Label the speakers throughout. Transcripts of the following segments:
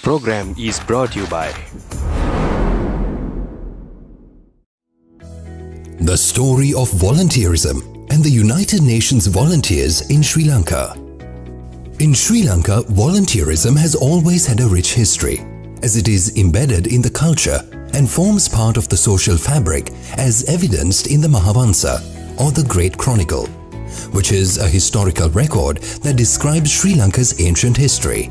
Speaker 1: program is brought to you by
Speaker 2: The story of volunteerism and the United Nations volunteers in Sri Lanka. In Sri Lanka, volunteerism has always had a rich history, as it is embedded in the culture and forms part of the social fabric as evidenced in the Mahavansa, or the Great Chronicle, which is a historical record that describes Sri Lanka's ancient history.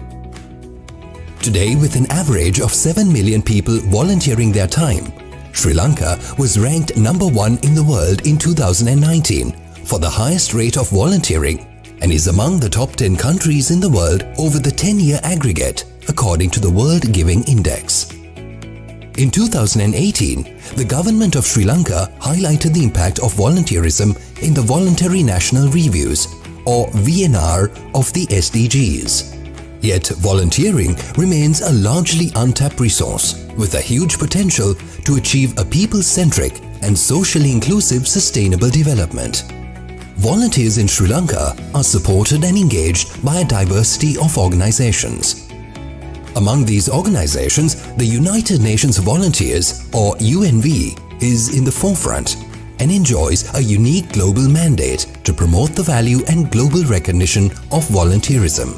Speaker 2: Today, with an average of 7 million people volunteering their time, Sri Lanka was ranked #1 in the world in 2019 for the highest rate of volunteering and is among the top 10 countries in the world over the 10-year aggregate, according to the World Giving Index. In 2018, the government of Sri Lanka highlighted the impact of volunteerism in the Voluntary National Reviews, or VNR, of the SDGs. Yet volunteering remains a largely untapped resource with a huge potential to achieve a people-centric and socially inclusive sustainable development. Volunteers in Sri Lanka are supported and engaged by a diversity of organizations. Among these organizations, the United Nations Volunteers, or UNV, is in the forefront and enjoys a unique global mandate to promote the value and global recognition of volunteerism.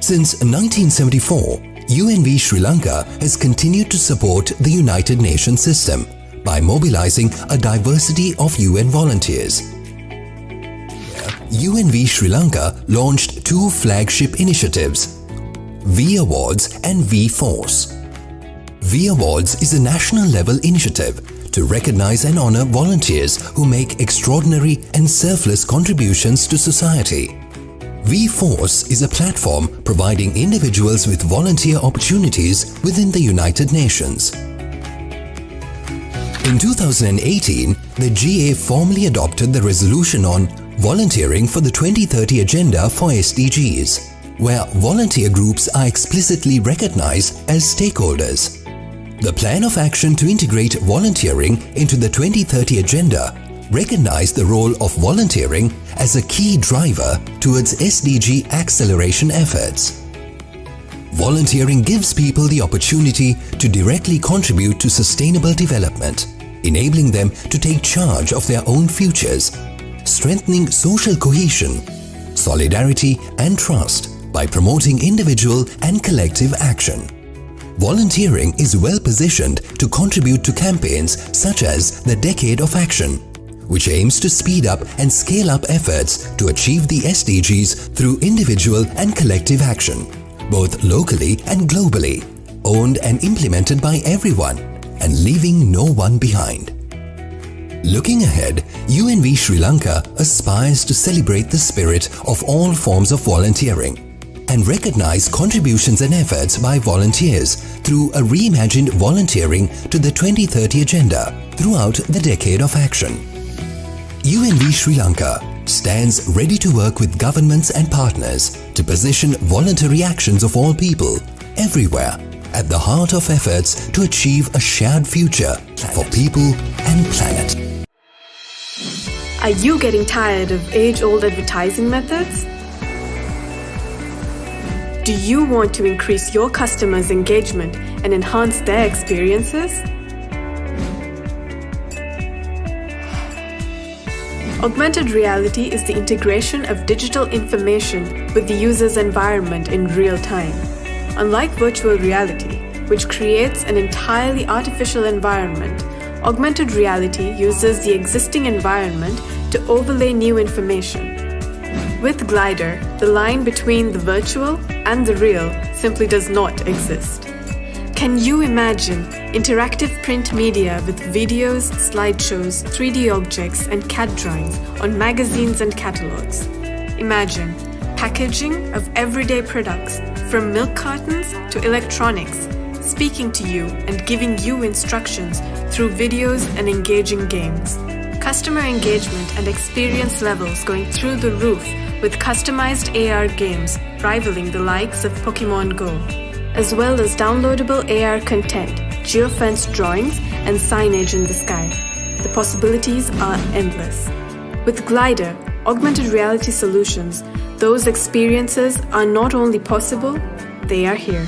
Speaker 2: Since 1974, UNV Sri Lanka has continued to support the United Nations system by mobilizing a diversity of UN volunteers. UNV Sri Lanka launched 2 flagship initiatives, V Awards and V Force. V Awards is a national-level initiative to recognize and honor volunteers who make extraordinary and selfless contributions to society. V Force is a platform providing individuals with volunteer opportunities within the United Nations. In 2018, the GA formally adopted the resolution on volunteering for the 2030 Agenda for SDGs, where volunteer groups are explicitly recognized as stakeholders. The plan of action to integrate volunteering into the 2030 Agenda recognized the role of volunteering as a key driver towards SDG acceleration efforts. Volunteering gives people the opportunity to directly contribute to sustainable development, enabling them to take charge of their own futures, strengthening social cohesion, solidarity and trust by promoting individual and collective action. Volunteering is well positioned to contribute to campaigns such as the Decade of Action, which aims to speed up and scale up efforts to achieve the SDGs through individual and collective action, both locally and globally, owned and implemented by everyone, and leaving no one behind. Looking ahead, UNV Sri Lanka aspires to celebrate the spirit of all forms of volunteering and recognize contributions and efforts by volunteers through a reimagined volunteering to the 2030 Agenda throughout the Decade of Action. UNV Sri Lanka stands ready to work with governments and partners to position voluntary actions of all people, everywhere, at the heart of efforts to achieve a shared future for people and planet.
Speaker 3: Are you getting tired of age-old advertising methods? Do you want to increase your customers' engagement and enhance their experiences? Augmented reality is the integration of digital information with the user's environment in real time. Unlike virtual reality, which creates an entirely artificial environment, augmented reality uses the existing environment to overlay new information. With Glider, the line between the virtual and the real simply does not exist. Can you imagine interactive print media with videos, slideshows, 3D objects, and CAD drawings on magazines and catalogs? Imagine packaging of everyday products, from milk cartons to electronics, speaking to you and giving you instructions through videos and engaging games. Customer engagement and experience levels going through the roof with customized AR games rivaling the likes of Pokemon Go, as well as downloadable AR content, geofenced drawings, and signage in the sky. The possibilities are endless. With Glider, augmented reality solutions, those experiences are not only possible, they are here.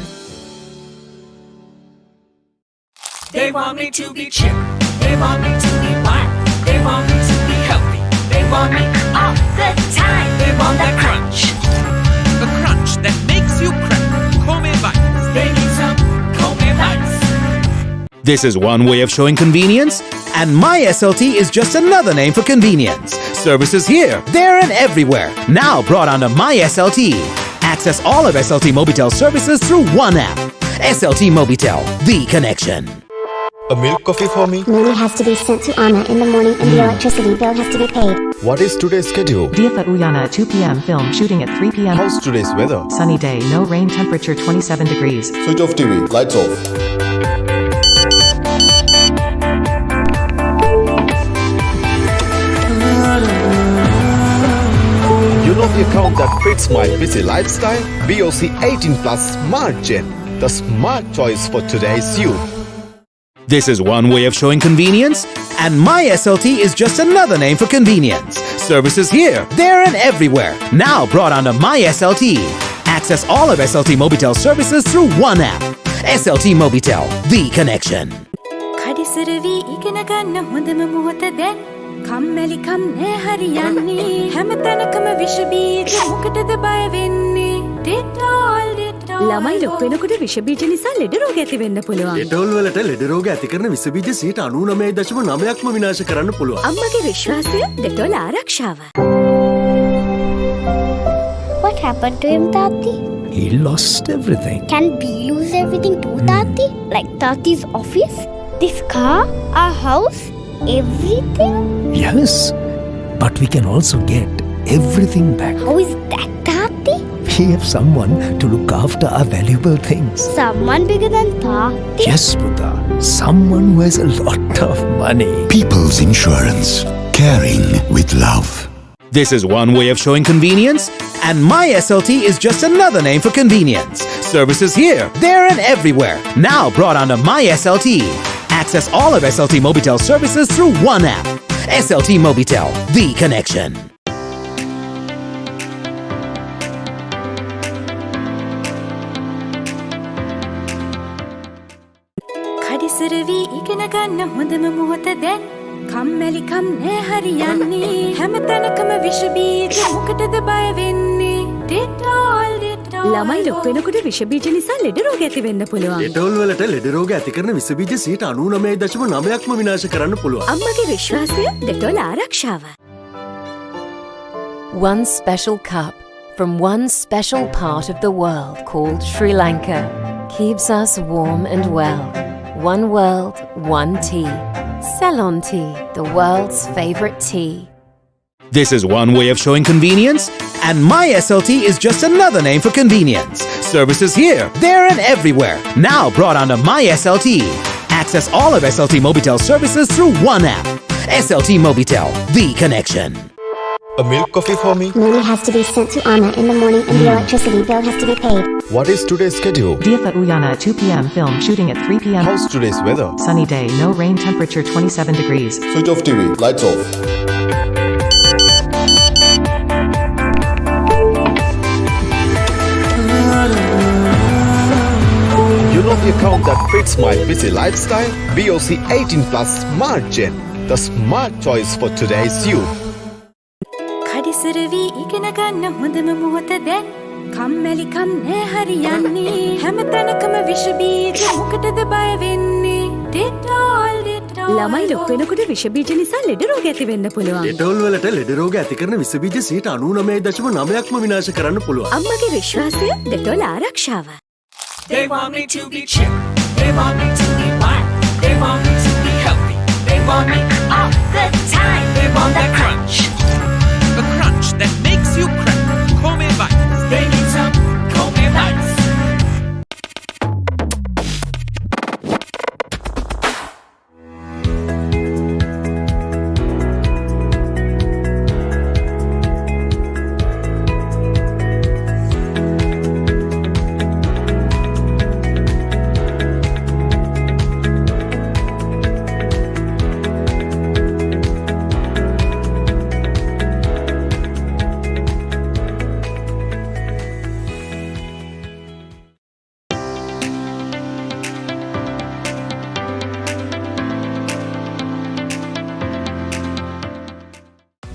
Speaker 4: They want me to be chip. They want me to be wild. They want me to be healthy. They want me all the time. They want that crunch.
Speaker 5: The crunch that makes you crack. Come bites.
Speaker 4: They need some come bites.
Speaker 6: This is one way of showing convenience, and My SLT is just another name for convenience. Services here, there, and everywhere. Now brought under My SLT. Access all of SLT Mobitel services through one app. SLT Mobitel, the connection.
Speaker 7: A milk coffee for me?
Speaker 8: Money has to be sent to Anna in the morning and the electricity bill has to be paid.
Speaker 7: What is today's schedule?
Speaker 9: Dia for Uyana 2 p.m. film shooting at 3 p.m.
Speaker 7: How's today's weather?
Speaker 9: Sunny day, no rain, temperature 27 degrees.
Speaker 7: Switch off TV, lights off. You know the account that fits my busy lifestyle? BOC 18 Plus Smart Gen, the smart choice for today's youth.
Speaker 6: This is one way of showing convenience, and My SLT is just another name for convenience. Services here, there, and everywhere. Now brought under My SLT. Access all of SLT Mobitel services through one app. SLT Mobitel, the connection.
Speaker 10: කඩිසරවි ඉගෙන ගන්න හොඳම මොහොත දැන් කම්මැලිකම් නෑ හරියන්නේ හැමතැනකම විෂ බීජ මොකටද බය වෙන්නේ ඩෙටෝල් ළමයි ලොකු වෙනකොට විෂ බීජ නිසා ලෙඩ රෝග ඇති වෙන්න පුළුවන්
Speaker 11: ඩෙටෝල් වලට ලෙඩ රෝග ඇති කරන විෂ බීජ 99.9%ක්ම විනාශ කරන්න පුළුවන්
Speaker 10: අම්මගේ විශ්වාසය ඩෙටෝල් ආරක්ෂාව
Speaker 8: What happened to him, Tati?
Speaker 12: He lost everything.
Speaker 8: Can we lose everything too, Tati? Like Tati's office? This car? Our house? Everything?
Speaker 12: Yes, but we can also get everything back.
Speaker 8: How is that, Tati?
Speaker 12: We have someone to look after our valuable things.
Speaker 8: Someone bigger than Tati?
Speaker 12: Yes, Buddha. Someone who has a lot of money.
Speaker 13: People's Insurance. Caring with love.
Speaker 6: This is one way of showing convenience, and My SLT is just another name for convenience. Services here, there, and everywhere. Now brought under My SLT. Access all of SLT Mobitel services through one app. SLT Mobitel, the connection.
Speaker 10: කඩිසරවි ඉගෙන ගන්න හොඳම මොහොත දැන් කම්මැලිකම් නෑ හරියන්නේ හැමතැනකම විෂ බීජ මොකටද බය වෙන්නේ ඩෙටෝල් ළමයි ලොකු වෙනකොට විෂ බීජ නිසා ලෙඩ රෝග ඇති වෙන්න පුළුවන්
Speaker 11: ඩෙටෝල් වලට ලෙඩ රෝග ඇති කරන විෂ බීජ 99.9%ක්ම විනාශ කරන්න පුළුවන්
Speaker 10: අම්මගේ විශ්වාසය ඩෙටෝල් ආරක්ෂාව
Speaker 14: One special cup from one special part of the world called Sri Lanka keeps us warm and well. One world, one tea. Ceylon tea, the world's favorite tea.
Speaker 6: This is one way of showing convenience, and My SLT is just another name for convenience. Services here, there, and everywhere. Now brought under My SLT. Access all of SLT Mobitel services through one app. SLT Mobitel, the connection.
Speaker 7: A milk coffee for me?
Speaker 8: Money has to be sent to Anna in the morning and the electricity bill has to be paid.
Speaker 7: What is today's schedule?
Speaker 9: Dia for Uyana 2 p.m. film shooting at 3 p.m.
Speaker 7: How's today's weather?
Speaker 9: Sunny day, no rain, temperature 27 degrees.
Speaker 7: Switch off TV, lights off. You know the account that fits my busy lifestyle? BOC 18 Plus Smart Gen, the smart choice for today's youth.
Speaker 10: කඩිසරවි ඉගෙන ගන්න හොඳම මොහොත දැන් කම්මැලිකම් නෑ හරියන්නේ හැමතැනකම විෂ බීජ මොකටද බය වෙන්නේ ඩෙටෝල් ළමයි ලොකු වෙනකොට විෂ බීජ නිසා ලෙඩ රෝග ඇති වෙන්න පුළුවන්
Speaker 11: ඩෙටෝල් වලට ලෙඩ රෝග ඇති කරන විෂ බීජ 99.9%ක්ම විනාශ කරන්න පුළුවන්
Speaker 10: අම්මගේ විශ්වාසය ඩෙටෝල් ආරක්ෂාව
Speaker 4: They want me to be chip. They want me to be wild. They want me to be healthy. They want me all the time. They want that crunch.
Speaker 5: The crunch that makes you crack. Come bites.
Speaker 4: They need some come bites.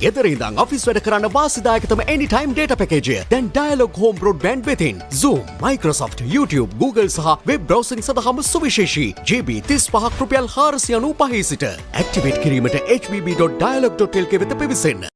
Speaker 11: ගෙදර ඉඳන් office වැඩ කරන්න වාසිදායකතම anytime data package. දැන් Dialog Home Broadband වෙතින් Zoom, Microsoft, YouTube, Google සහ web browsing සඳහාම සුවිශේෂී GB 35ක් රුපියල් 495 සිට ඇක්ටිවේට් කිරීමට hbb.dialog.lk වෙත පිවිසෙන්න.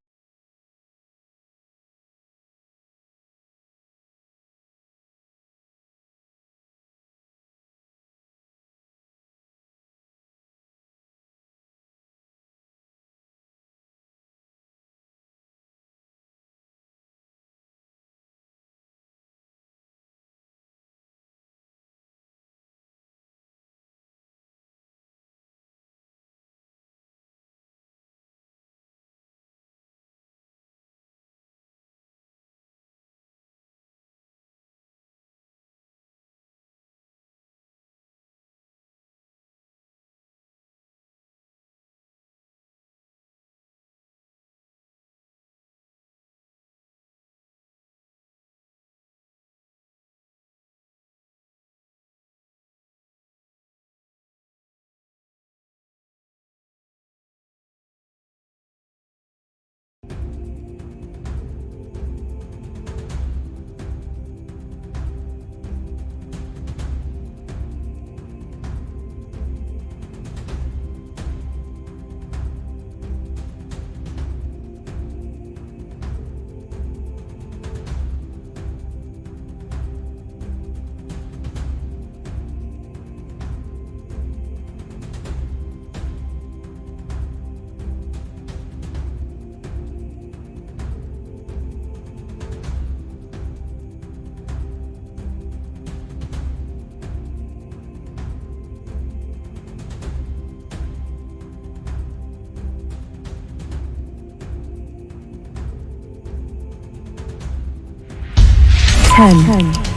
Speaker 15: Ten,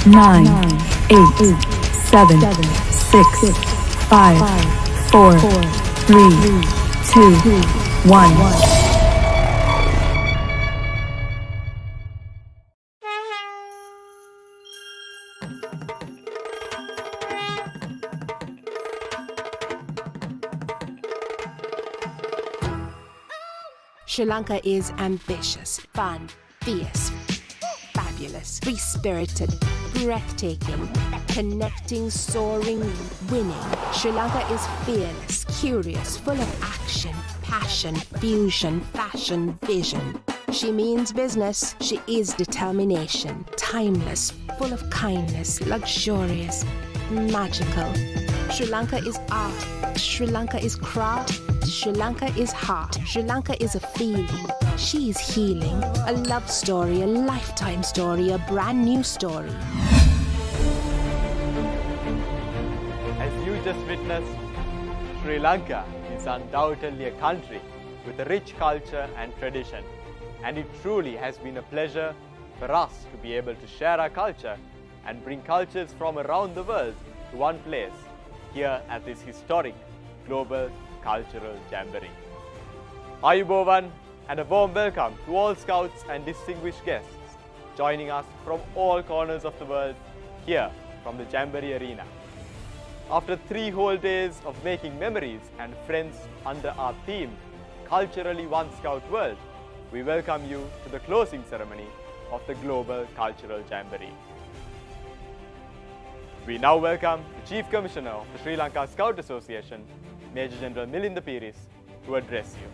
Speaker 15: 9, 8, 7, 6, 5, 4, 3, 2, 1.
Speaker 16: Sri Lanka is ambitious, fun, fierce, fabulous, free-spirited, breathtaking, connecting, soaring, winning. Sri Lanka is fearless, curious, full of action, passion, fusion, fashion, vision. She means business. She is determination, timeless, full of kindness, luxurious, magical. Sri Lanka is art. Sri Lanka is craft. Sri Lanka is heart. Sri Lanka is a feeling. She is healing. A love story, a lifetime story, a brand new story.
Speaker 17: As you just witnessed, Sri Lanka is undoubtedly a country with a rich culture and tradition. And it truly has been a pleasure for us to be able to share our culture and bring cultures from around the world to one place here at this historic Global Cultural Jamboree. Ayubovan and a warm welcome to all scouts and distinguished guests joining us from all corners of the world here from the Jamboree Arena. After 3 whole days of making memories and friends under our theme, Culturally One Scout World, we welcome you to the closing ceremony of the Global Cultural Jamboree. We now welcome the Chief Commissioner of the Sri Lanka Scout Association, Major General Milinda Piris, to address you.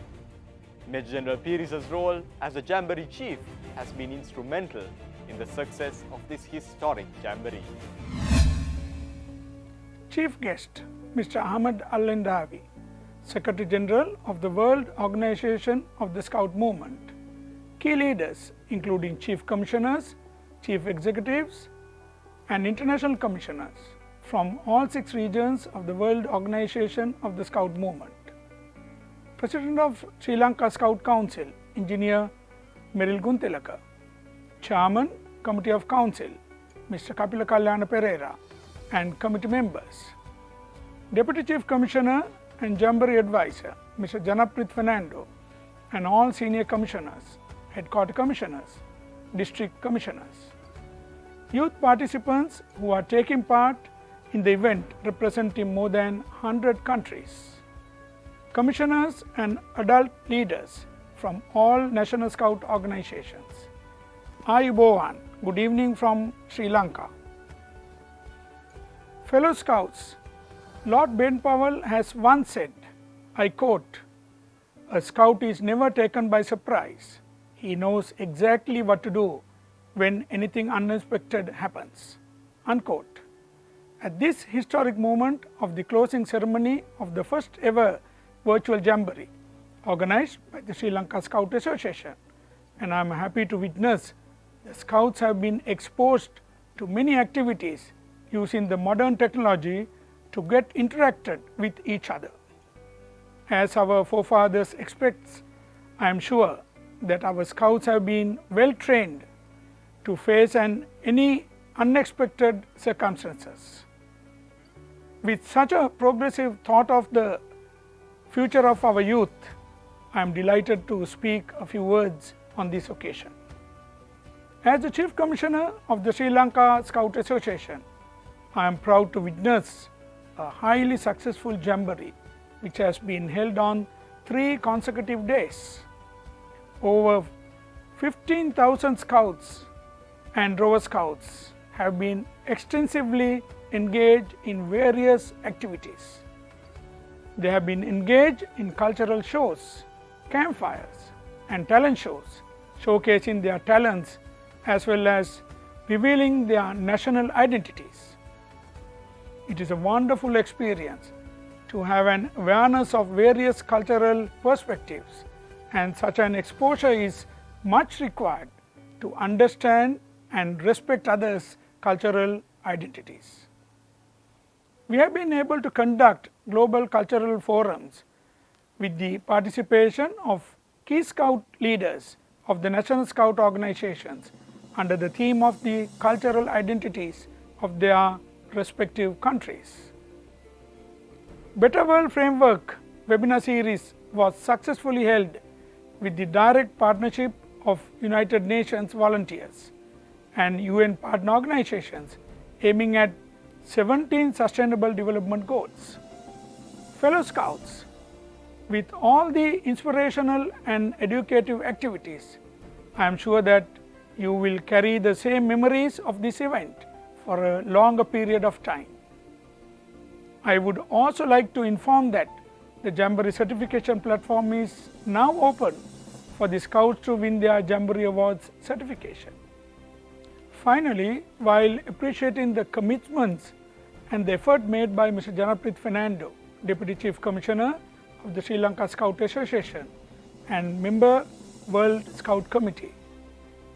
Speaker 17: Major General Piris' role as the Jamboree Chief has been instrumental in the success of this historic Jamboree.
Speaker 18: Chief Guest, Mr. Ahmad Alhendawi, Secretary General of the World Organization of the Scout Movement. Key leaders including Chief Commissioners, Chief Executives, and International Commissioners from all 6 regions of the World Organization of the Scout Movement. President of Sri Lanka Scout Council, Engineer Meril Guntilaka. Chairman, Committee of Council, Mr. Kapila Kalyana Pereira, and committee members. Deputy Chief Commissioner and Jamboree Advisor, Mr. Janaprit Fernando, and all senior commissioners, headquarter commissioners, district commissioners. Youth participants who are taking part in the event representing more than 100 countries. Commissioners and adult leaders from all National Scout organizations. Ayubowan, good evening from Sri Lanka. Fellow Scouts, Lord Ben Powell has once said, I quote, "A Scout is never taken by surprise. He knows exactly what to do when anything unexpected happens." Unquote. At this historic moment of the closing ceremony of the first ever virtual Jamboree, organized by the Sri Lanka Scout Association, and I am happy to witness the Scouts have been exposed to many activities using the modern technology to get interacted with each other. As our forefathers expect, I am sure that our Scouts have been well trained to face any unexpected circumstances. With such a progressive thought of the future of our youth, I am delighted to speak a few words on this occasion. As the Chief Commissioner of the Sri Lanka Scout Association, I am proud to witness a highly successful Jamboree which has been held on 3 consecutive days. Over 15,000 Scouts and Rover Scouts have been extensively engaged in various activities. They have been engaged in cultural shows, campfires and talent shows, showcasing their talents as well as revealing their national identities. It is a wonderful experience to have an awareness of various cultural perspectives, and such an exposure is much required to understand and respect others' cultural identities. We have been able to conduct global cultural forums with the participation of key Scout leaders of the National Scout organizations under the theme of the cultural identities of their respective countries. Better World Framework webinar series was successfully held with the direct partnership of United Nations volunteers and UN partner organizations aiming at 17 Sustainable Development Goals. Fellow Scouts, with all the inspirational and educative activities, I am sure that you will carry the same memories of this event for a longer period of time. I would also like to inform that the Jamboree certification platform is now open for the Scouts to win their Jamboree Awards certification. Finally, while appreciating the commitments and the effort made by Mr. Janaprit Fernando, Deputy Chief Commissioner of the Sri Lanka Scout Association and Member World Scout Committee,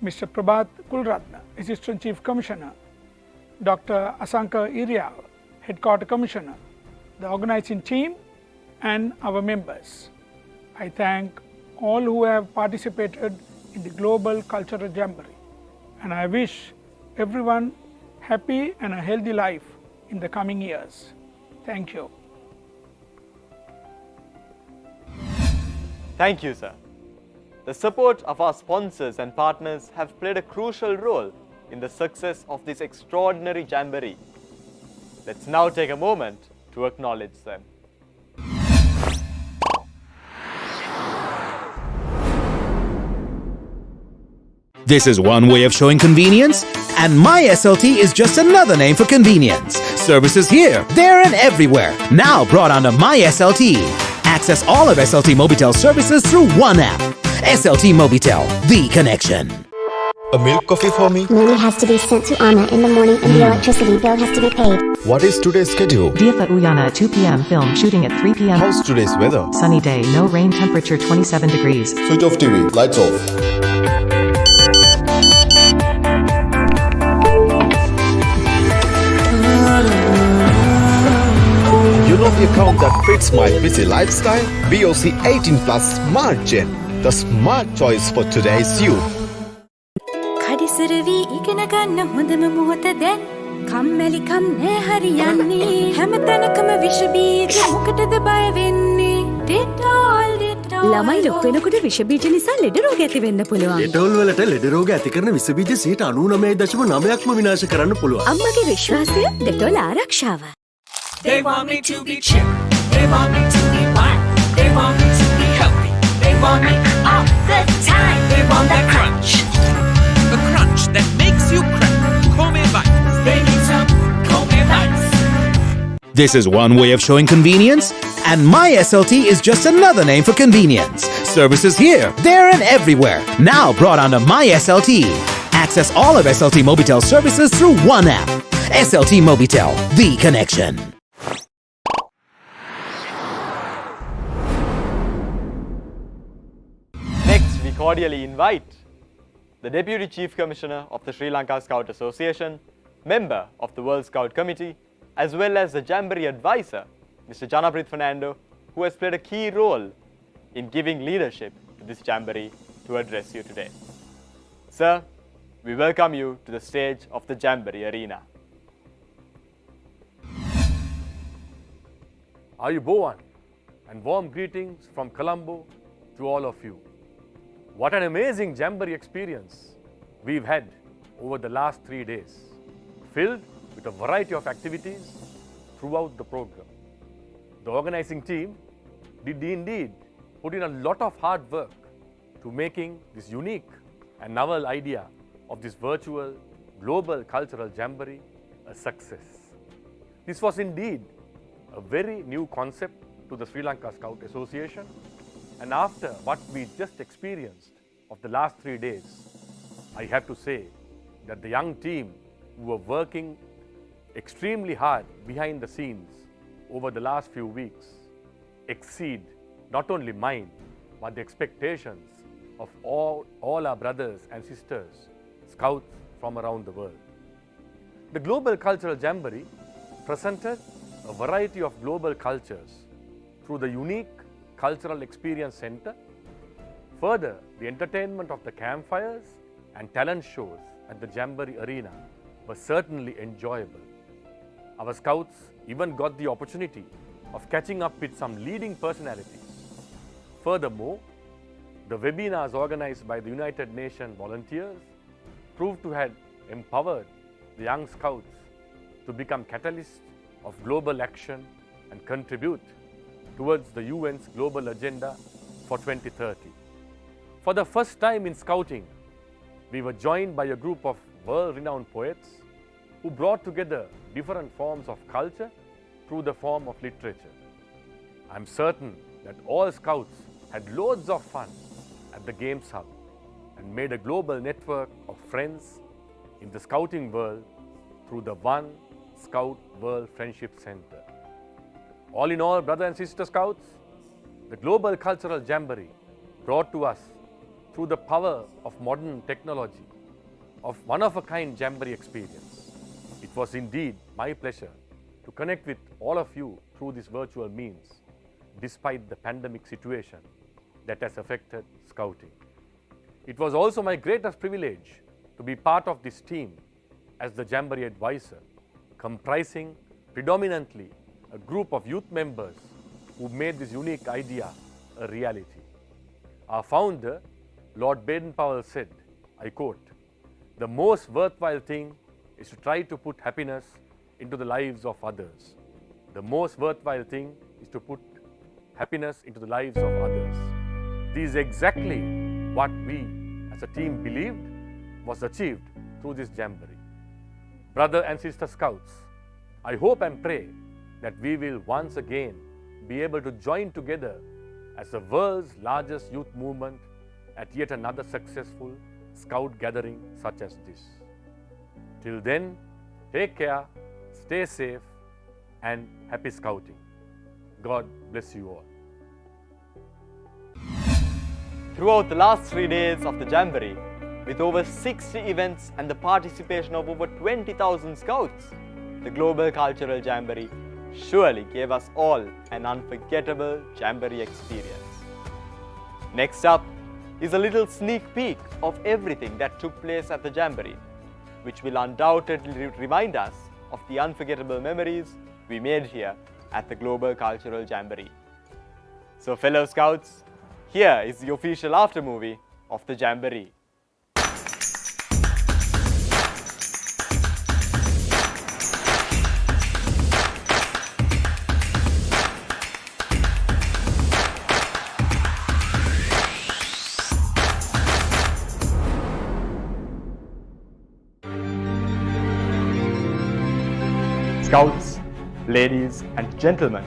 Speaker 18: Mr. Prabhat Kulratna, Assistant Chief Commissioner, Dr. Asanka Iriav, Headquarter Commissioner, the organizing team and our members. I thank all who have participated in the Global Cultural Jamboree, and I wish everyone happy and a healthy life in the coming years. Thank you.
Speaker 17: Thank you, sir. The support of our sponsors and partners have played a crucial role in the success of this extraordinary Jamboree. Let's now take a moment to acknowledge them.
Speaker 6: This is one way of showing convenience, and My SLT is just another name for convenience. Services here, there, and everywhere. Now brought under My SLT. Access all of SLT Mobitel services through one app. SLT Mobitel, the connection.
Speaker 7: A milk coffee for me?
Speaker 8: Money has to be sent to Anna in the morning and the electricity bill has to be paid.
Speaker 7: What is today's schedule?
Speaker 9: Diafa Uyana at 2 p.m. Film shooting at 3 p.m.
Speaker 7: How's today's weather?
Speaker 9: Sunny day, no rain, temperature 27 degrees.
Speaker 7: Switch off TV, lights off. You know the account that fits my busy lifestyle? BOC 18+ Smart Gen, the smart choice for today's youth.
Speaker 10: කඩිසරවි ඉගෙන ගන්න හොඳම මොහොත දැන් කම්මැලිකම් නෑ හරියන්නේ හැමතැනකම විෂ බීජ මොකටද බය වෙන්නේ ඩෙටෝල් ළමයි ලොකු වෙනකොට විෂ බීජ නිසා ලෙඩ රෝග ඇති වෙන්න පුළුවන්
Speaker 11: ඩෙටෝල් වලට ලෙඩ රෝග ඇති කරන විෂ බීජ 99.9%ක්ම විනාශ කරන්න පුළුවන්
Speaker 10: අම්මගේ විශ්වාසය ඩෙටෝල් ආරක්ෂාව
Speaker 4: They want me to be chill. They want me to be black. They want me to be healthy. They want me all all the time. They want that crunch.
Speaker 5: The crunch that makes you crack. Come bites.
Speaker 4: They need some come bites.
Speaker 6: This is one way of showing convenience, and My SLT is just another name for convenience. Services here, there, and everywhere. Now brought under My SLT. Access all of SLT Mobitel services through one app. SLT Mobitel, the connection.
Speaker 17: Next, we cordially invite the Deputy Chief Commissioner of the Sri Lanka Scout Association, member of the World Scout Committee, as well as the Jamboree advisor, Mr. Janaprit Fernando, who has played a key role in giving leadership to this Jamboree, to address you today. Sir, we welcome you to the stage of the Jamboree arena.
Speaker 19: Ayubowan and warm greetings from Colombo to all of you. What an amazing Jamboree experience we've had over the last 3 days, filled with a variety of activities throughout the program. The organizing team did indeed put in a lot of hard work to making this unique and novel idea of this virtual Global Cultural Jamboree a success. This was indeed a very new concept to the Sri Lanka Scout Association, and after what we just experienced of the last 3 days, I have to say that the young team who were working extremely hard behind the scenes over the last few weeks exceed not only mine, but the expectations of all our brothers and sisters, scouts from around the world. The Global Cultural Jamboree presented a variety of global cultures through the unique Cultural Experience Center. Further, the entertainment of the campfires and talent shows at the Jamboree Arena was certainly enjoyable. Our scouts even got the opportunity of catching up with some leading personalities. Furthermore, the webinars organized by the United Nations volunteers proved to have empowered the young scouts to become catalysts of global action and contribute towards the UN's global agenda for 2030. For the first time in scouting, we were joined by a group of world-renowned poets who brought together different forms of culture through the form of literature. I'm certain that all scouts had loads of fun at the Games Hub and made a global network of friends in the scouting world through the One Scout World Friendship Center. All in all, brother and sister scouts, the Global Cultural Jamboree brought to us through the power of modern technology of one-of-a-kind Jamboree experience. It was indeed my pleasure to connect with all of you through this virtual means, despite the pandemic situation that has affected scouting. It was also my greatest privilege to be part of this team as the Jamboree advisor, comprising predominantly a group of youth members who made this unique idea a reality. Our founder, Lord Baden-Powell, said, I quote, "The most worthwhile thing is to try to put happiness into the lives of others. The most worthwhile thing is to put happiness into the lives of others." This is exactly what we as a team believed was achieved through this Jamboree. Brother and sister scouts, I hope and pray that we will once again be able to join together as the world's largest youth movement at yet another successful scout gathering such as this. Till then, take care, stay safe, and happy scouting. God bless you all.
Speaker 17: Throughout the last 3 days of the Jamboree, with over 60 events and the participation of over 20,000 scouts, the Global Cultural Jamboree surely gave us all an unforgettable Jamboree experience. Next up is a little sneak peek of everything that took place at the Jamboree, which will undoubtedly remind us of the unforgettable memories we made here at the Global Cultural Jamboree. So fellow scouts, here is the official aftermovie of the Jamboree. Scouts, ladies and gentlemen,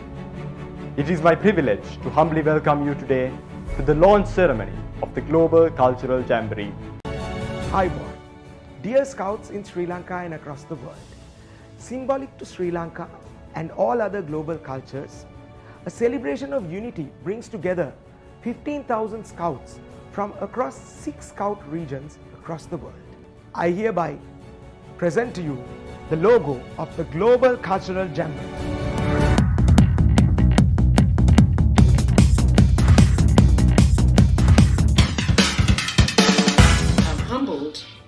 Speaker 17: it is my privilege to humbly welcome you today to the launch ceremony of the Global Cultural Jamboree.
Speaker 20: Hi boy, dear Scouts in Sri Lanka and across the world. Symbolic to Sri Lanka and all other global cultures, a celebration of unity brings together 15,000 Scouts from across 6 Scout regions across the world. I hereby present to you the logo of the Global Cultural Jamboree.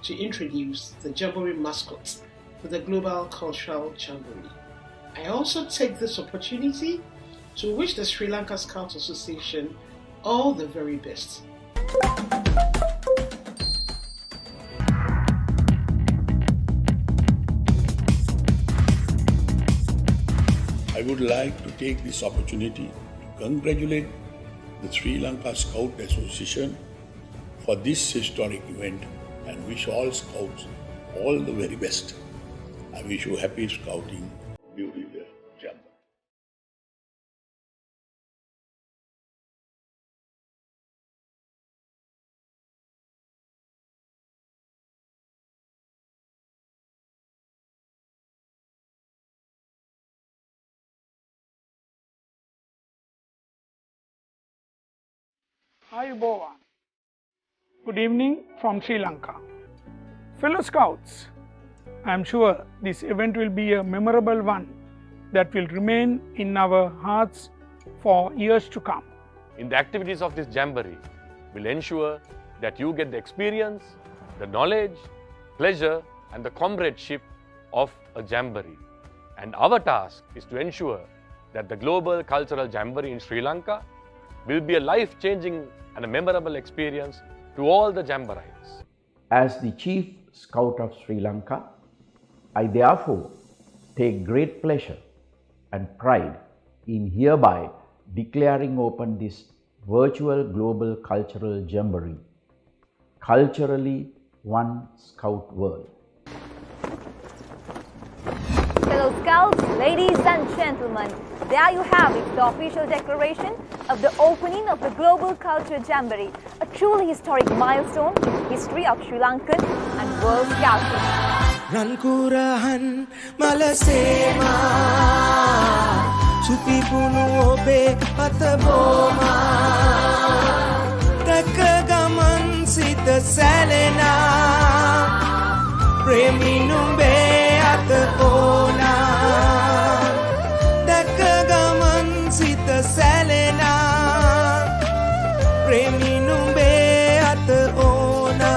Speaker 21: To introduce the Jamboree mascots for the Global Cultural Jamboree. I also take this opportunity to wish the Sri Lanka Scout Association all the very best.
Speaker 22: I would like to take this opportunity to congratulate the Sri Lanka Scout Association for this historic event and wish all Scouts all the very best. I wish you happy Scouting during the Jamboree.
Speaker 18: Hi Bovan. Good evening from Sri Lanka. Fellow Scouts, I am sure this event will be a memorable one that will remain in our hearts for years to come.
Speaker 19: In the activities of this Jamboree, we'll ensure that you get the experience, the knowledge, pleasure and the comradeship of a Jamboree. And our task is to ensure that the Global Cultural Jamboree in Sri Lanka will be a life-changing and a memorable experience to all the Jamborites.
Speaker 23: As the Chief Scout of Sri Lanka, I therefore take great pleasure and pride in hereby declaring open this virtual Global Cultural Jamboree, culturally one Scout world.
Speaker 24: Fellow Scouts, ladies and gentlemen, there you have it, the official declaration of the opening of the Global Cultural Jamboree, a truly historic milestone in the history of Sri Lankan and world scouting.
Speaker 25: Rankurahan malasema supipunu obe pataboma takagaman sita salena preminumbe atapona takagaman sita salena preminumbe atapona.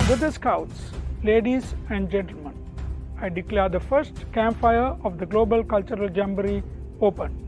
Speaker 18: With the Scouts, ladies and gentlemen, I declare the first campfire of the Global Cultural Jamboree open.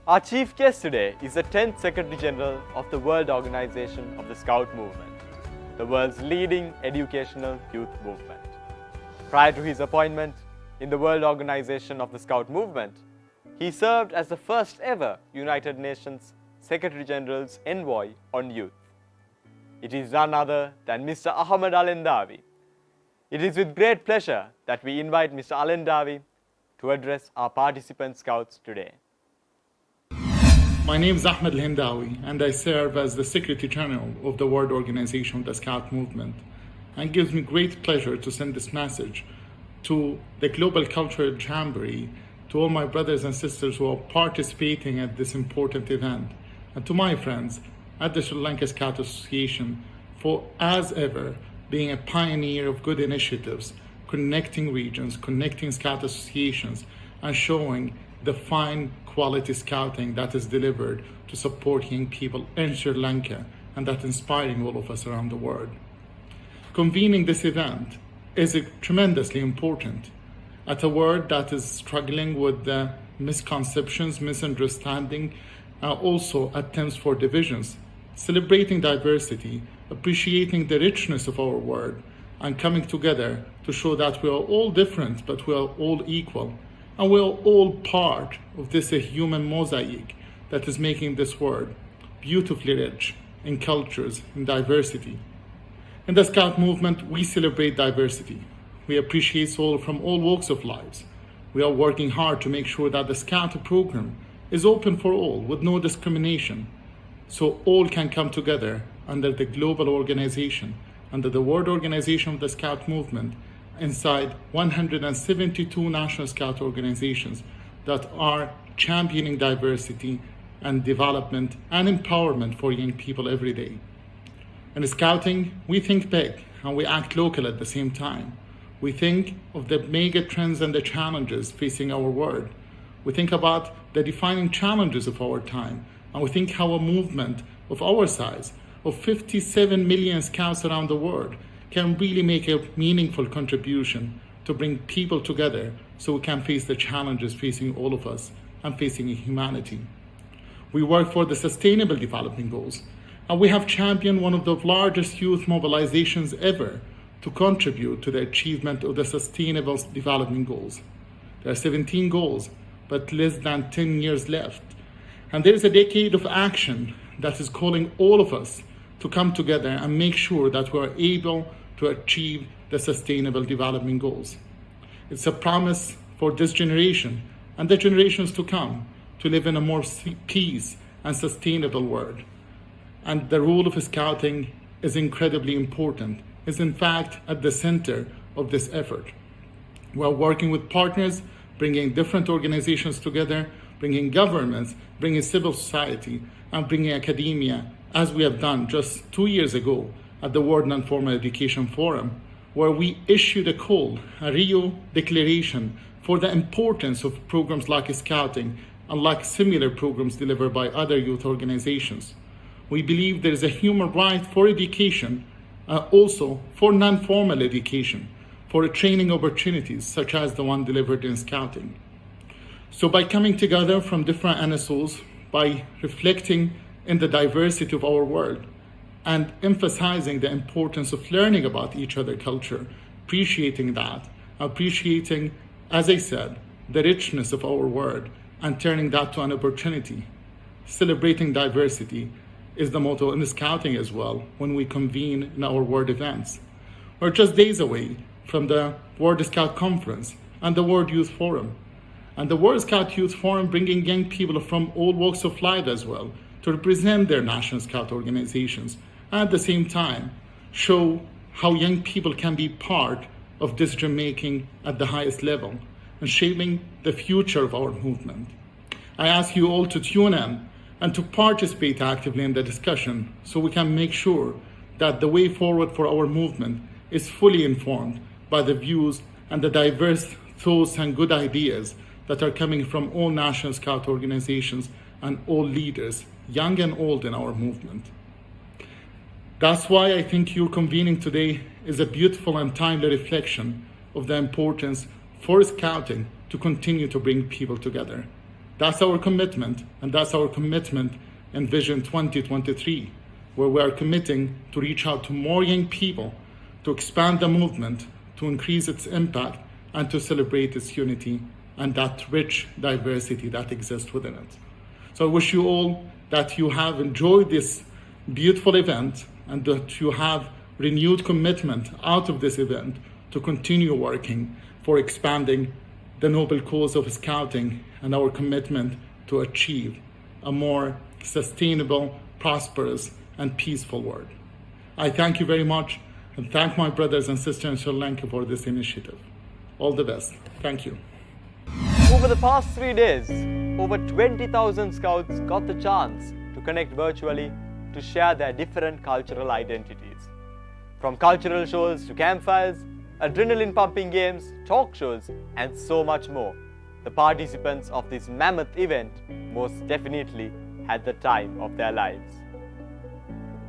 Speaker 17: Our chief guest today is the 10th Secretary General of the World Organization of the Scout Movement, the world's leading educational youth movement. Prior to his appointment in the World Organization of the Scout Movement, he served as the first ever United Nations Secretary General's envoy on youth. It is none other than Mr. Ahmad Alhendawi. It is with great pleasure that we invite Mr. Alhendawi to address our participant scouts today.
Speaker 1: My name is Ahmad Alhendawi, and I serve as the Secretary General of the World Organization of the Scout Movement. And it gives me great pleasure to send this message to the Global Cultural Jamboree, to all my brothers and sisters who are participating at this important event, and to my friends at the Sri Lanka Scout Association for, as ever, being a pioneer of good initiatives, connecting regions, connecting Scout associations, and showing the fine quality scouting that is delivered to support young people in Sri Lanka, and that inspiring all of us around the world. Convening this event is tremendously important at a world that is struggling with the misconceptions, misunderstanding, also attempts for divisions. Celebrating diversity, appreciating the richness of our world, and coming together to show that we are all different, but we are all equal. And we are all part of this human mosaic that is making this world beautifully rich in cultures and diversity. In the Scout movement, we celebrate diversity. We appreciate souls from all walks of lives. We are working hard to make sure that the Scout program is open for all with no discrimination, so all can come together under the global organization, under the World Organization of the Scout Movement, inside 172 National Scout organizations that are championing diversity and development and empowerment for young people every day. In Scouting, we think big and we act local at the same time. We think of the mega trends and the challenges facing our world. We think about the defining challenges of our time, and we think how a movement of our size, of 57 million Scouts around the world, can really make a meaningful contribution to bring people together so we can face the challenges facing all of us and facing humanity. We work for the Sustainable Development Goals, and we have championed one of the largest youth mobilizations ever to contribute to the achievement of the Sustainable Development Goals. There are 17 goals, but less than 10 years left. And there is a decade of action that is calling all of us to come together and make sure that we are able to achieve the Sustainable Development Goals. It's a promise for this generation and the generations to come to live in a more peace and sustainable world. And the role of Scouting is incredibly important, is in fact at the center of this effort. We're working with partners, bringing different organizations together, bringing governments, bringing civil society, and bringing academia, as we have done just 2 years ago at the World Non-Formal Education Forum, where we issued a call, a Rio declaration for the importance of programs like Scouting and like similar programs delivered by other youth organizations. We believe there is a human right for education, also for non-formal education, for training opportunities such as the one delivered in Scouting. So by coming together from different NSOs, by reflecting in the diversity of our world, and emphasizing the importance of learning about each other's culture, appreciating that, appreciating, as I said, the richness of our world, and turning that to an opportunity. Celebrating diversity is the motto in Scouting as well when we convene in our world events. We're just days away from the World Scout Conference and the World Youth Forum. And the World Scout Youth Forum bringing young people from all walks of life as well to represent their National Scout organizations and at the same time show how young people can be part of decision making at the highest level and shaping the future of our movement. I ask you all to tune in and to participate actively in the discussion so we can make sure that the way forward for our movement is fully informed by the views and the diverse thoughts and good ideas that are coming from all National Scout organizations and all leaders, young and old, in our movement. That's why I think your convening today is a beautiful and timely reflection of the importance for Scouting to continue to bring people together. That's our commitment, and that's our commitment in Vision 2023, where we are committing to reach out to more young people, to expand the movement, to increase its impact, and to celebrate its unity and that rich diversity that exists within it. So I wish you all that you have enjoyed this beautiful event and that you have renewed commitment out of this event to continue working for expanding the noble cause of Scouting and our commitment to achieve a more sustainable, prosperous, and peaceful world. I thank you very much and thank my brothers and sisters in Sri Lanka for this initiative. All the best. Thank you.
Speaker 17: Over the past 3 days, over 20,000 Scouts got the chance to connect virtually to share their different cultural identities. From cultural shows to campfires, adrenaline-pumping games, talk shows, and so much more, the participants of this mammoth event most definitely had the time of their lives.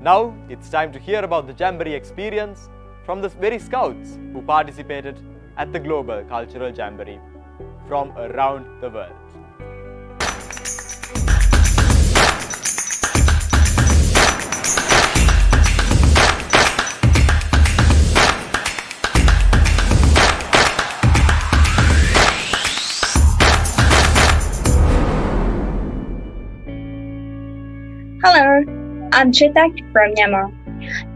Speaker 17: Now it's time to hear about the Jamboree experience from the very Scouts who participated at the Global Cultural Jamboree from around the world.
Speaker 2: Hello, I'm Chitak from Myanmar.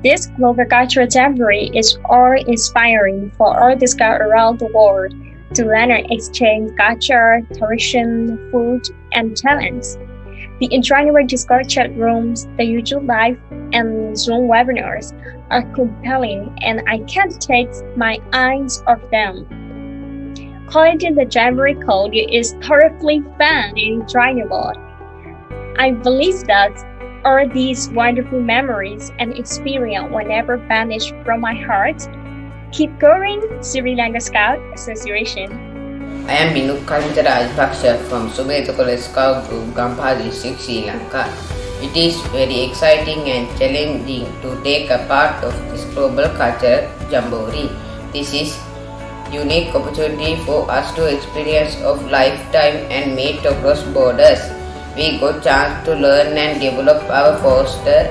Speaker 2: This Global Cultural Jamboree is awe-inspiring for all the Scouts around the world to learn and exchange culture, tradition, food, and talents. The interactive Discord chat rooms, the YouTube Live, and Zoom webinars are compelling, and I can't take my eyes off them. Collecting the Jamboree code is thoroughly fun and enjoyable. I believe that all these wonderful memories and experience will never vanish from my heart. Keep going, Sri Lanka Scout Association.
Speaker 3: I am Binuk Rajpaksha from Subeta College Scout Group, Gampali 6, Sri Lanka. It is very exciting and challenging to take a part of this Global Cultural Jamboree. This is unique opportunity for us to experience of lifetime and meet across borders. We got chance to learn and develop our foster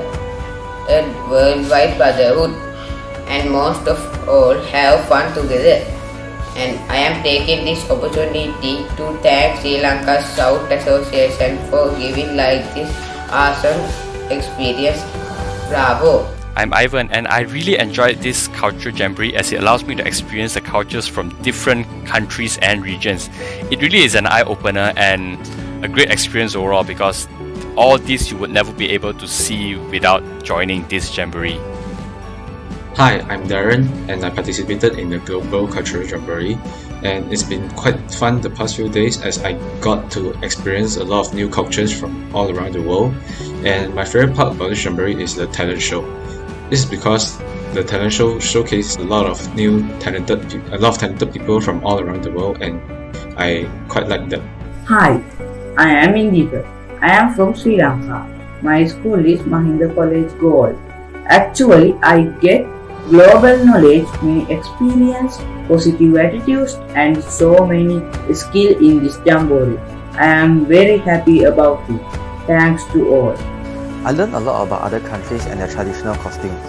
Speaker 3: a worldwide brotherhood, and most of all have fun together. And I am taking this opportunity to thank Sri Lanka Scout Association for giving like this awesome experience. Bravo!
Speaker 12: I'm Ivan and I really enjoyed this cultural jamboree as it allows me to experience the cultures from different countries and regions. It really is an eye-opener and a great experience overall because all this you would never be able to see without joining this jamboree.
Speaker 13: Hi, I'm Darren and I participated in the Global Cultural Jamboree, and it's been quite fun the past few days as I got to experience a lot of new cultures from all around the world. And my favorite part about this jamboree is the talent show. This is because the talent show showcases a lot of talented people from all around the world, and I quite like that.
Speaker 14: Hi, I am Indika. I am from Sri Lanka. My school is Mahinda College Gold. Actually, I get global knowledge, many experience, positive attitudes, and so many skills in this jamboree. I am very happy about it. Thanks to all.
Speaker 26: I learned a lot about other countries and their traditional costumes.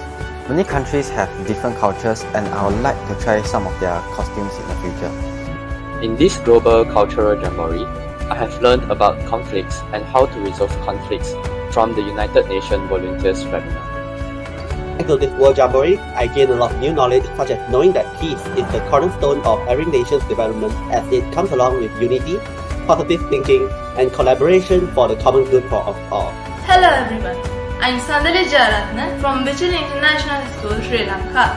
Speaker 26: Many countries have different cultures and I would like to try some of their costumes in the future.
Speaker 27: In this Global Cultural Jamboree, I have learned about conflicts and how to resolve conflicts from the United Nations Volunteers webinar.
Speaker 7: to this World Jamboree, I gained a lot of new knowledge, such as knowing that peace is the cornerstone of every nation's development, as it comes along with unity, positive thinking, and collaboration for the common good for all.
Speaker 8: Hello everyone, I'm Sandali Jayaratna from Mitchell International School, Sri Lanka.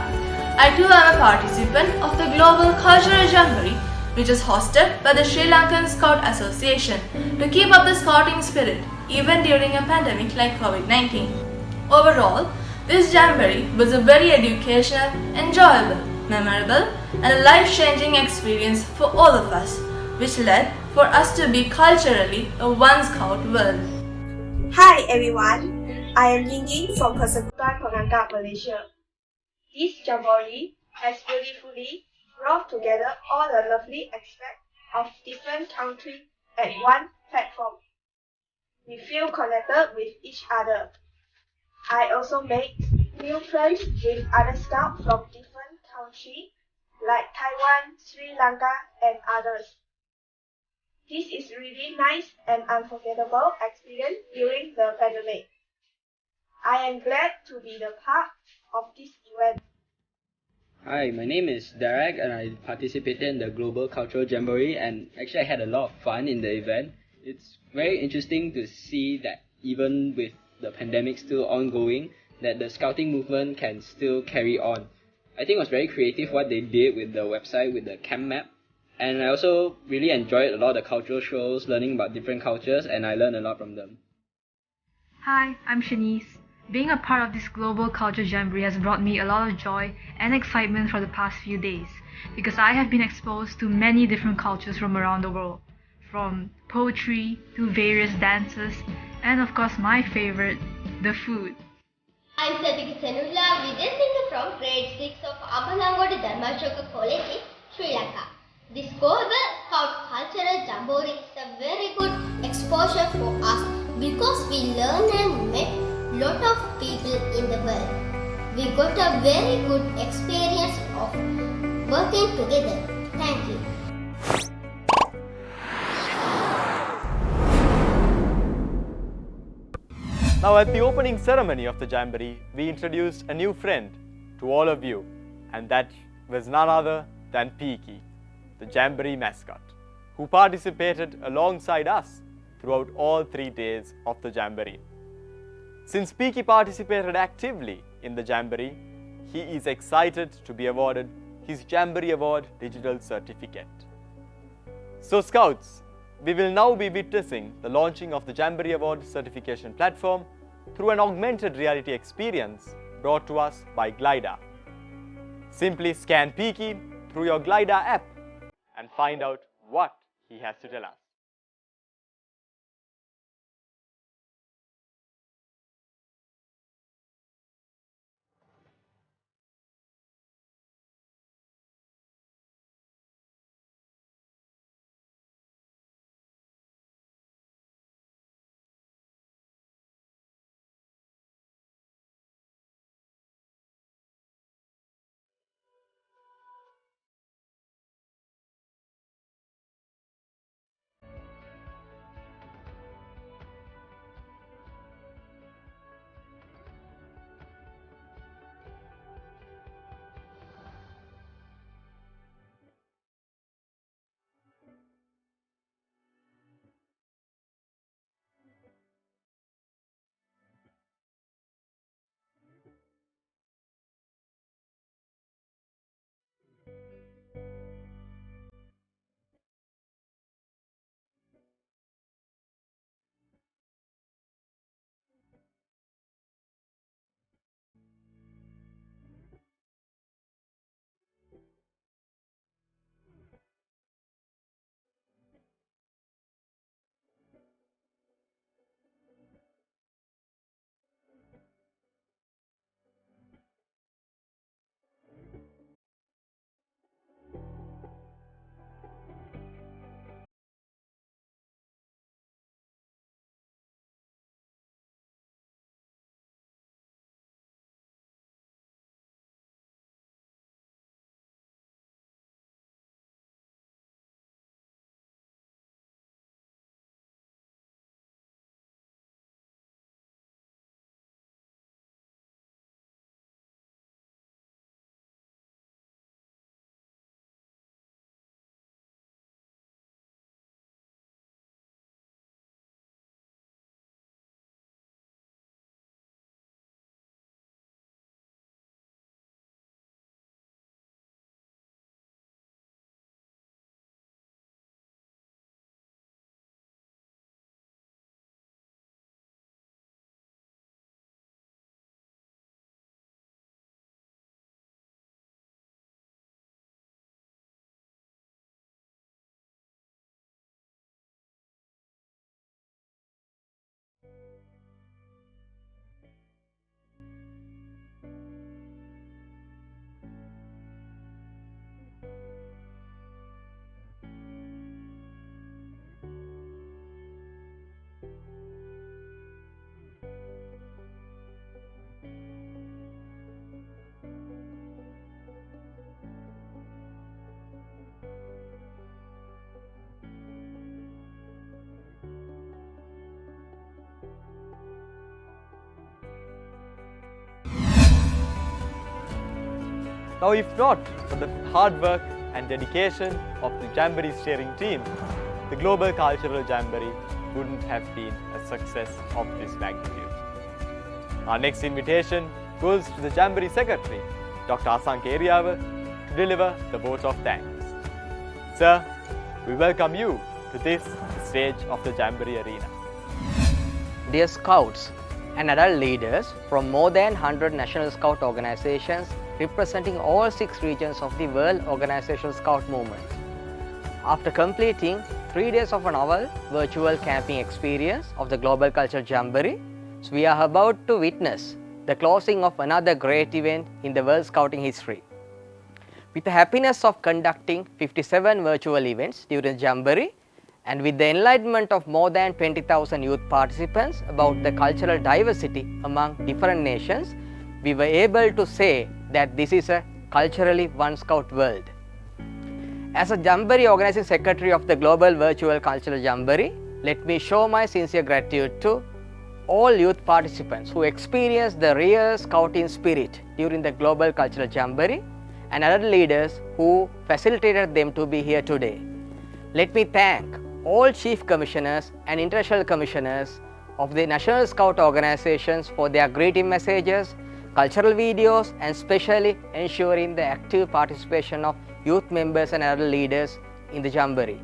Speaker 8: I too am a participant of the Global Cultural Jamboree, which is hosted by the Sri Lankan Scout Association to keep up the scouting spirit even during a pandemic like COVID-19. Overall, this jamboree was a very educational, enjoyable, memorable and a life-changing experience for all of us, which led for us to be culturally a One Scout world.
Speaker 9: Hi everyone, I am Ying from Persekutuan Penganggap, Malaysia. This jamboree has beautifully brought together all the lovely aspects of different countries at one platform. We feel connected with each other. I also made new friends with other scouts from different countries like Taiwan, Sri Lanka and others. This is really nice and unforgettable experience during the pandemic. I am glad to be the part of this event.
Speaker 10: Hi, my name is Derek and I participated in the Global Cultural Jamboree and actually I had a lot of fun in the event. It's very interesting to see that even with the pandemic still ongoing, that the scouting movement can still carry on. I think it was very creative what they did with the website, with the camp map. And I also really enjoyed a lot of the cultural shows, learning about different cultures, and I learned a lot from them.
Speaker 11: Hi, I'm Shanice. Being a part of this Global Culture Jamboree has brought me a lot of joy and excitement for the past few days because I have been exposed to many different cultures from around the world, from poetry to various dances, and of course my favorite, the food.
Speaker 15: I'm Satika Senula, Vidya from grade 6 of Ambalangodi Dharmashoka College in Sri Lanka. This Global Scout Cultural Jamboree is a very good exposure for us because we learn and met lot of people in the world. We got a very good experience of working together. Thank you.
Speaker 17: Now at the opening ceremony of the Jamboree, we introduced a new friend to all of you, and that was none other than Peaky, the Jamboree mascot, who participated alongside us throughout all 3 days of the Jamboree. Since Peaky participated actively in the Jamboree, he is excited to be awarded his Jamboree Award Digital Certificate. So Scouts, we will now be witnessing the launching of the Jamboree Award certification platform through an augmented reality experience brought to us by Glida. Simply scan Peaky through your Glida app and find out what he has to tell us. Now, if not for the hard work and dedication of the Jamboree steering team, the Global Cultural Jamboree wouldn't have been a success of this magnitude. Our next invitation goes to the Jamboree Secretary, Dr. Asank Eriyawa, to deliver the vote of thanks. Sir, we welcome you to this stage of the Jamboree arena.
Speaker 4: Dear Scouts and adult leaders from more than 100 National Scout organizations representing all 6 regions of the World Organizational Scout Movement. After completing 3 days of a novel virtual camping experience of the Global Cultural Jamboree, we are about to witness the closing of another great event in the World Scouting history. With the happiness of conducting 57 virtual events during the Jamboree, and with the enlightenment of more than 20,000 youth participants about the cultural diversity among different nations, we were able to say that this is a culturally one Scout world. As a Jamboree Organizing Secretary of the Global Virtual Cultural Jamboree, let me show my sincere gratitude to all youth participants who experienced the real Scouting spirit during the Global Cultural Jamboree and other leaders who facilitated them to be here today. Let me thank all Chief Commissioners and International Commissioners of the National Scout organizations for their greeting messages, cultural videos, and especially ensuring the active participation of youth members and other leaders in the Jamboree.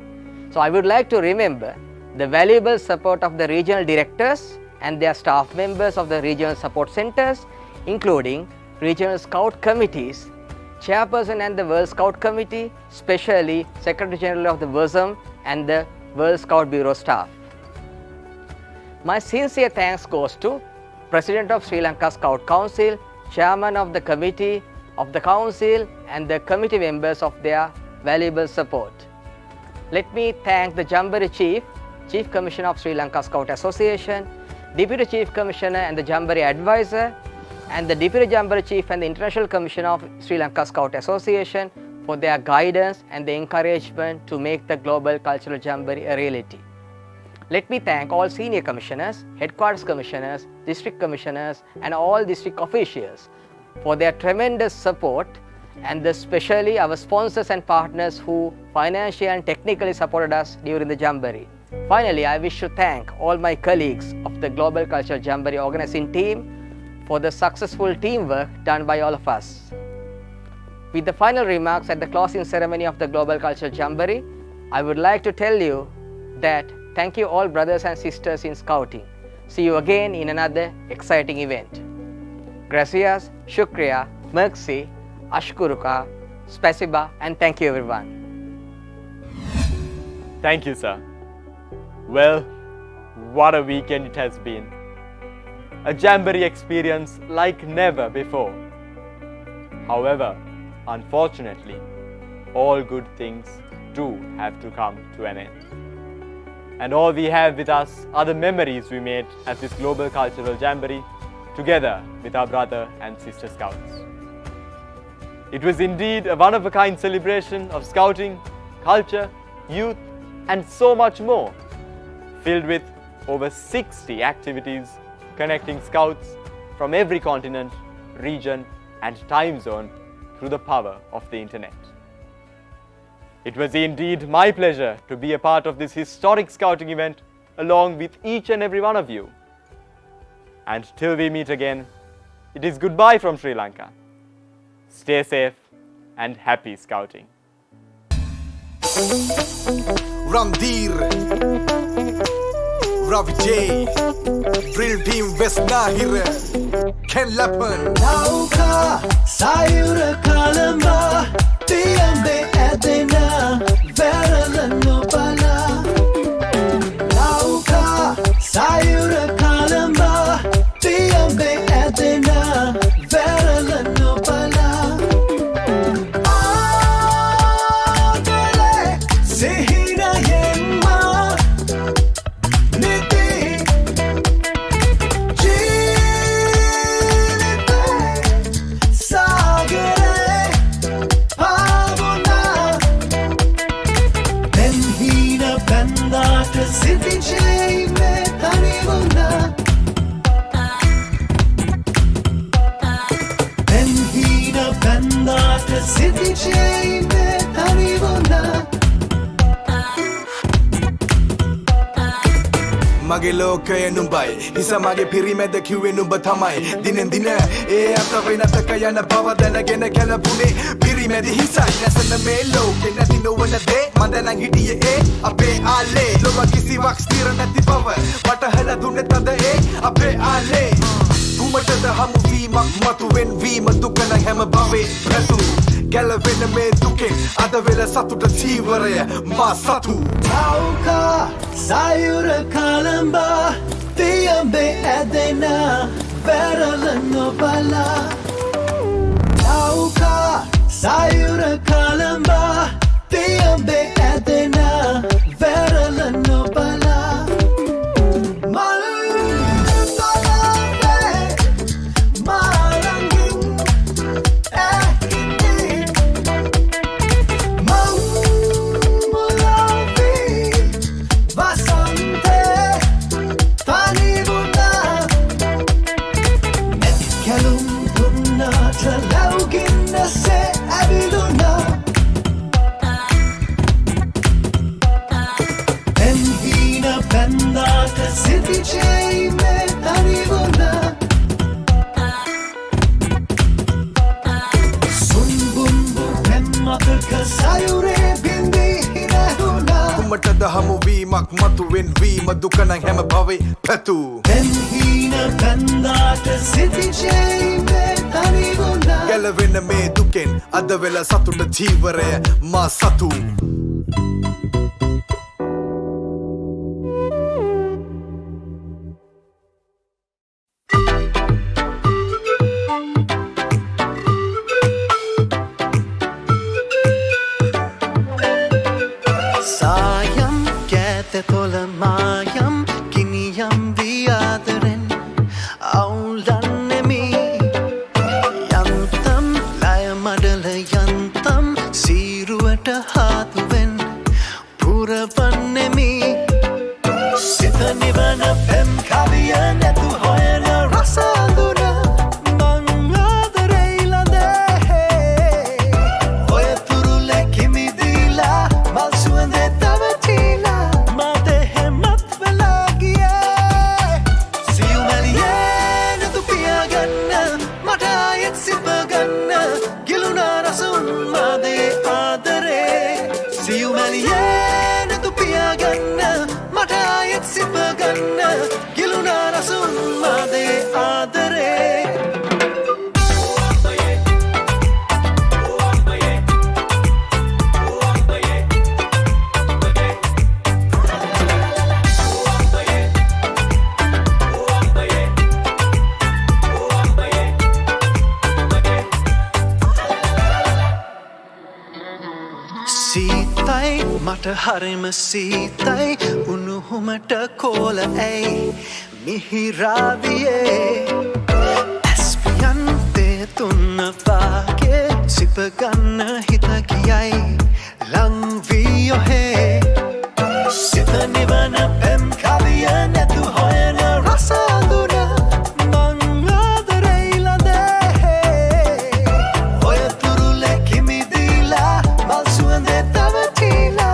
Speaker 4: So I would like to remember the valuable support of the regional directors and their staff members of the regional support centers, including regional scout committees, chairperson and the World Scout Committee, especially Secretary General of the WSM and the World Scout Bureau staff. My sincere thanks goes to President of Sri Lanka Scout Council, Chairman of the Committee of the Council, and the committee members of their valuable support. Let me thank the Jamboree Chief, Chief Commissioner of Sri Lanka Scout Association, Deputy Chief Commissioner and the Jamboree Advisor, and the Deputy Jamboree Chief and the International Commissioner of Sri Lanka Scout Association for their guidance and the encouragement to make the Global Cultural Jamboree a reality. Let me thank all Senior Commissioners, Headquarters Commissioners, District Commissioners, and all District officials for their tremendous support, and especially our sponsors and partners who financially and technically supported us during the Jamboree. Finally, I wish to thank all my colleagues of the Global Cultural Jamboree organizing team for the successful teamwork done by all of us. With the final remarks at the closing ceremony of the Global Cultural Jamboree, I would like to tell you that thank you all brothers and sisters in Scouting. See you again in another exciting event. Gracias, Shukriya, Merci, Ashkuruka, Spasiba, and thank you everyone.
Speaker 17: Thank you, sir. Well, what a weekend it has been. A Jamboree experience like never before. However, unfortunately, all good things do have to come to an end. And all we have with us are the memories we made at this Global Cultural Jamboree together with our brother and sister Scouts. It was indeed a one-of-a-kind celebration of Scouting, culture, youth, and so much more, filled with over 60 activities connecting Scouts from every continent, region, and time zone through the power of the internet. It was indeed my pleasure to be a part of this historic Scouting event along with each and every one of you. And till we meet again, it is goodbye from Sri Lanka. Stay safe and happy Scouting.
Speaker 25: Randir, Ravi J, Drill Team West Nahir, Ken Lapan. Nauka, Sayura Kalamba, Tiambe Adena, Veralano Bala. Nauka, Sayura Kalamba, Tiambe Adena, Veralano Bala. mage lokaya numbai hisa mage pirimeda kiwe numba thamai dinen dina e ata venata kayana bhavadana gena kala pune pirimedi hisa nasana me loke nati no wana de mandana hitiye e ape ale loga kisi wax tira nati bava mata hala dunne tada e ape ale Kumatada hamu vimak matu wen vima dukana hema bave pratu Galavena me duken ada vela satuta tivare ma satu Tauka sayura kalamba tiambe adena veralano bala Tauka sayura kalamba tiambe adena veralano bala Kumatada hamu vimak matu wen vima dukana hema bave pratu Benhina bandata city chame taniguna Galavena me duken ada vela satuta tivare ma satu Mayam kiniyam viadren aulanemi yantam laya madala yantam siruwata hatuven puravanemi sitha nivana pem kaviya netu hoyana rasanduna mangadare de hoya turule kimidila malsuande tavatila Mata harima sitai unuhumata kola ai mihiraviye Espiante tunna vage sipaganna hitakiyai langviyo he Sita nivana pem kaviya netu hoyana rasanduna mangadare de hoya turule kimidila malsuande tavatila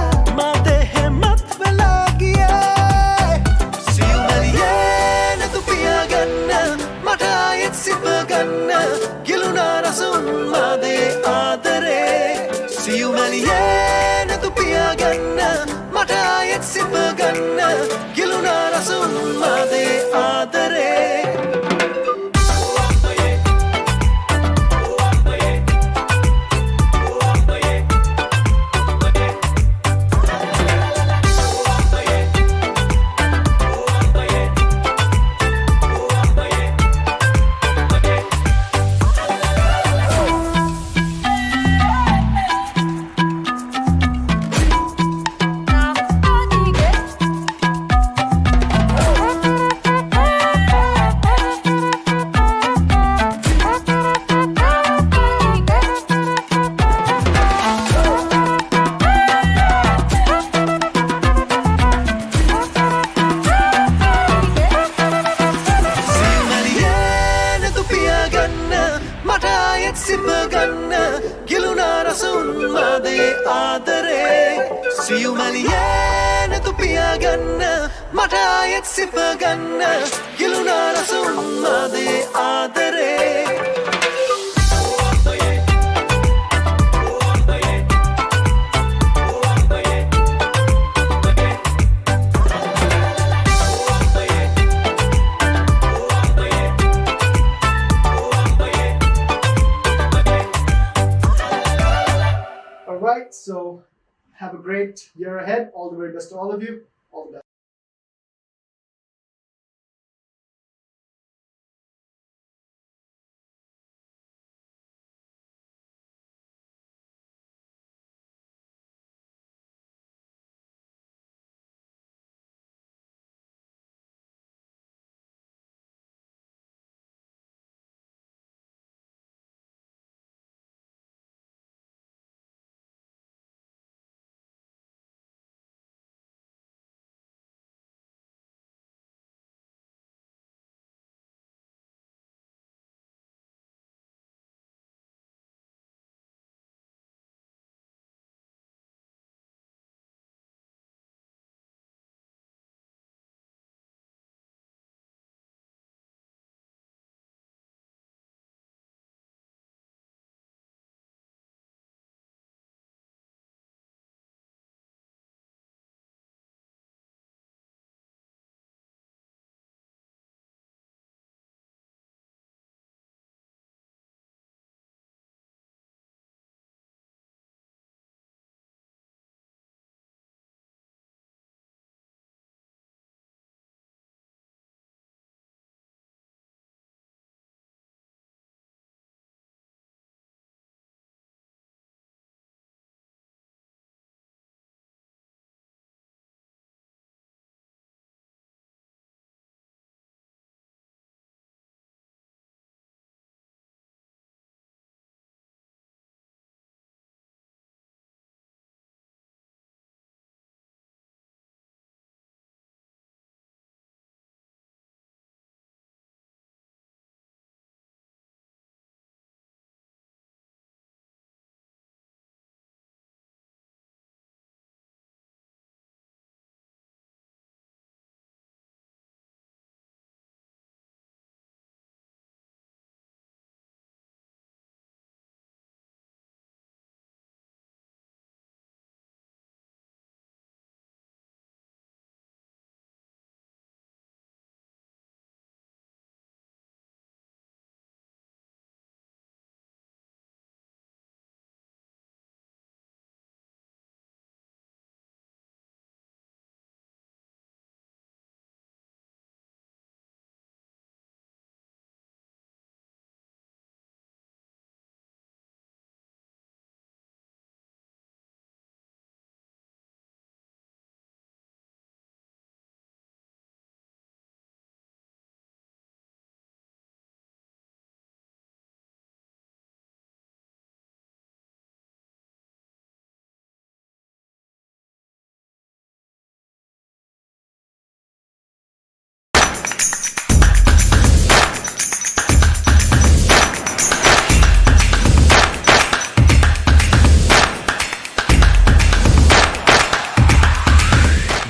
Speaker 25: Siumaliene tu පියාගන්න මට ආයෙත් සිප ගන්න ගිලුණා රස උන්මාදේ ආදරේ
Speaker 5: Alright, so have a great year ahead. All the very best to all of you. All the best.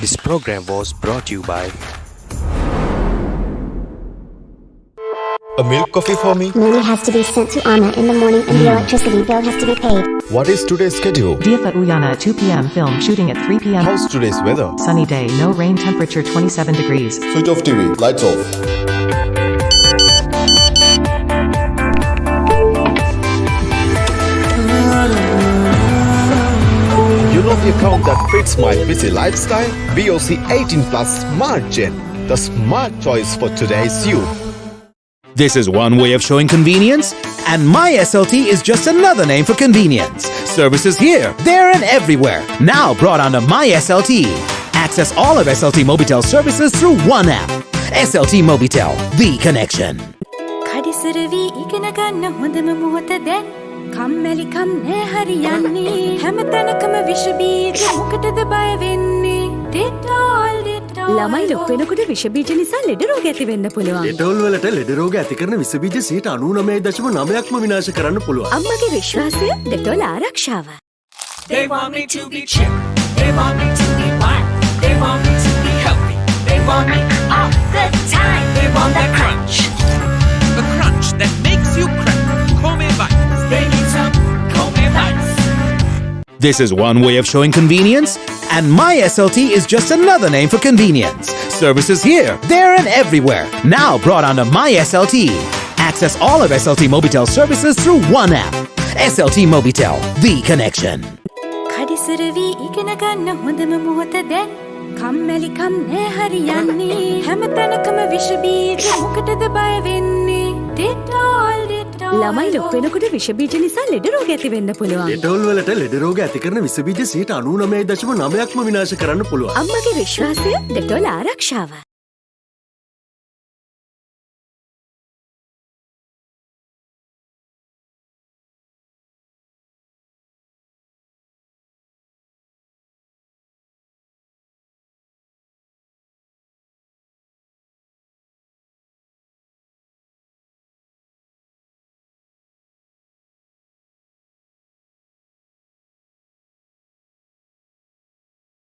Speaker 6: This program was brought to you by
Speaker 16: A milk coffee for me?
Speaker 19: Money has to be sent to Anna in the morning and the electricity bill has to be paid.
Speaker 16: What is today's schedule?
Speaker 20: Diafa Uyana at 2 p.m. Film shooting at 3 p.m.
Speaker 16: How's today's weather?
Speaker 20: Sunny day, no rain, temperature 27 degrees.
Speaker 16: Switch off TV, lights off. You know the account that fits my busy lifestyle? BOC 18 Plus Smart Gen, the smart choice for today's youth.
Speaker 21: This is one way of showing convenience, and My SLT is just another name for convenience. Services here, there, and everywhere. Now brought under My SLT. Access all of SLT Mobitel services through one app. SLT Mobitel, the connection.
Speaker 22: ළමයි ලොකු වෙනකොට විෂ බීජ නිසා ලෙඩ රෝග ඇති වෙන්න පුළුවන්.
Speaker 28: ඩෙටෝල් වලට ලෙඩ රෝග ඇති කරන විස බීජ 99.9%ක්ම විනාශ කරන්න පුළුවන්.
Speaker 22: අම්මගේ විශ්වාසය ඩෙටෝල් ආරක්ෂාව.
Speaker 29: They want me to be chill. They want me to be black. They want me
Speaker 21: This is one way of showing convenience, and My SLT is just another name for convenience. Services here, there, and everywhere. Now brought under My SLT. Access all of SLT Mobitel services through one app. SLT Mobitel, the connection.
Speaker 22: කඩිසරවී ඉගෙන ගන්න හොඳම මොහොත දැන් කම්මැලිකම් නෑ හරියන්නේ හැමතැනකම විෂ බීජ මොකටද බය වෙන්නේ ඩෙටෝල් ළමයි ලොකු වෙනකොට විෂ බීජ නිසා ලෙඩ රෝග ඇති වෙන්න පුළුවන්
Speaker 28: ඩෙටෝල් වලට ලෙඩ රෝග ඇති කරන විස බීජ 99.9%ක්ම විනාශ කරන්න පුළුවන්
Speaker 22: අම්මගේ විශ්වාසය ඩෙටෝල් ආරක්ෂාව